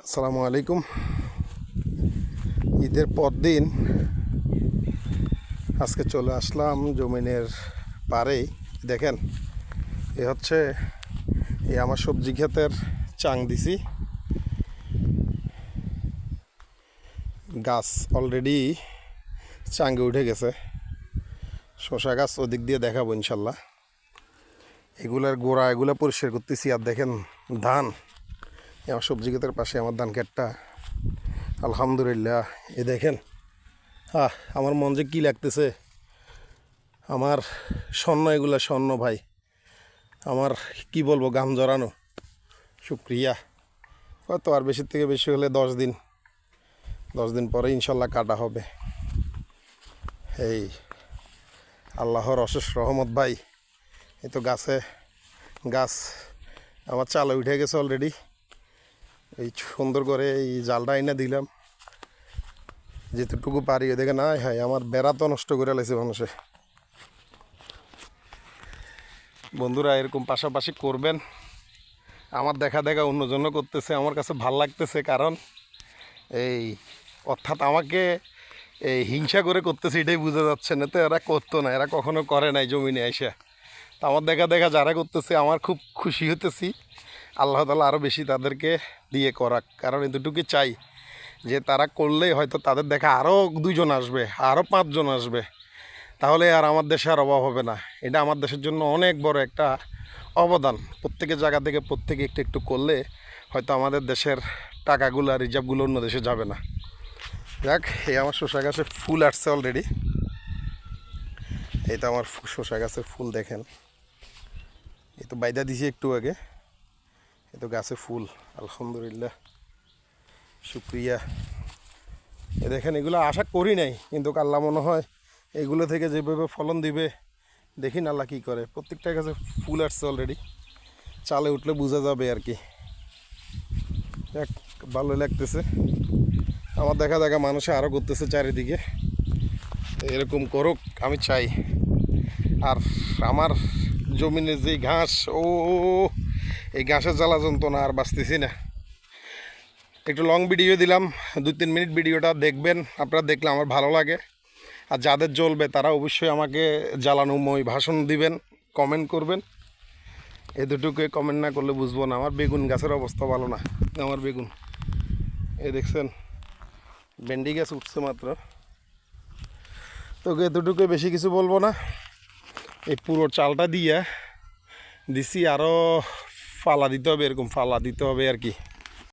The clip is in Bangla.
আসসালামু আলাইকুম। ঈদের পর দিন আজকে চলে আসলাম জমিনের পাড়েই। দেখেন, এ হচ্ছে আমার সবজি ক্ষেতের চাং দিছি। গাছ অলরেডি চাঙ্গে উঠে গেছে। শশা গাছ ওদিক দিয়ে দেখাবো ইনশাল্লাহ। এগুলার গোড়া এগুলো পরিষ্কার করতেছি। আর দেখেন ধান, আমার সবজি ক্ষেতের পাশে আমার ধান ক্ষেতটা। আলহামদুলিল্লাহ, এ দেখেন আমার মন যে কী লাগতেছে। আমার স্বর্ণ, এগুলা স্বর্ণ ভাই। আমার কি বলবো, গাম জড়ানো। শুক্রিয়া। হয়তো আর বেশি থেকে বেশি হলে 10 দিন পরে ইনশাল্লাহ কাটা হবে। এই আল্লাহর অশেষ রহমত ভাই। এই তো গাছ আমার চালে উঠে গেছে অলরেডি। এই সুন্দর করে এই জালটা আইনা দিলাম যেতটুকু পারি। দেখে না, হ্যাঁ আমার বেড়া তো নষ্ট করে লাইছে মানুষে। বন্ধুরা, এরকম পাশাপাশি করবেন। আমার দেখা অন্যজন করতেছে, আমার কাছে ভাল লাগতেছে। কারণ এই অর্থাৎ আমাকে এই হিংসা করে করতেছে, এটাই বোঝা যাচ্ছে। না তো এরা করতো না, এরা কখনো করে নাই জমিনে এসে। তো আমার দেখা যারা করতেছে আমার খুব খুশি হতেছি। আল্লাহ তাআলা আরও বেশি তাদেরকে দিয়ে করাক। কারণ এতটুকু চাই যে তারা করলেই হয়তো তাদের দেখা আরও 2জন আসবে, আরও 5জন আসবে। তাহলে আর আমার দেশে আর অভাব হবে না। এটা আমার দেশের জন্য অনেক বড় একটা অবদান। প্রত্যেকের জায়গা থেকে প্রত্যেকে একটু একটু করলে হয়তো আমাদের দেশের টাকাগুলো রিজার্ভগুলো অন্য দেশে যাবে না। যাক, এই আমার শসা গাছে ফুল আসছে অলরেডি। এই তো আমার শসা গাছের ফুল দেখেন। এই তো বাইদা দিছি একটু আগে। এই তো গাছে ফুল, আলহামদুলিল্লাহ, শুক্রিয়া। এ দেখেন, এগুলো আশা করি নাই, কিন্তু আল্লাহ মনে হয় এগুলো থেকে যেভাবে ফলন দিবে, দেখি না আল্লাহ কী করে। প্রত্যেকটা গাছে ফুল আসছে অলরেডি। চালে উঠলে বোঝা যাবে আর কি। এক ভালো লাগতেছে আমার দেখা মানুষে আরও করতেছে চারিদিকে। এরকম করুক আমি চাই। আর আমার জমিনে যে ঘাস, এই ঘাসের জ্বালা যন্ত্রণা আর বাঁচতেছি না। একটু লং ভিডিও দিলাম, 2-3 মিনিট ভিডিওটা দেখবেন। আপনারা দেখলে আমার ভালো লাগে। আর যাদের জ্বলবে তারা অবশ্যই আমাকে জ্বালানোময় ভাষণ দিবেন, কমেন্ট করবেন। এ দুটোকে কমেন্ট না করলে বুঝবো না। আমার বেগুন গাছের অবস্থা ভালো না। আমার বেগুন দেখছেন, ভেন্ডি গাছ উঠছে মাত্র। তোকে এতটুকু বেশি কিছু বলবো না। এই পুরো চালটা দিয়ে দিছি, আরও ফালা দিতে হবে, এরকম ফালা দিতে হবে আর কি।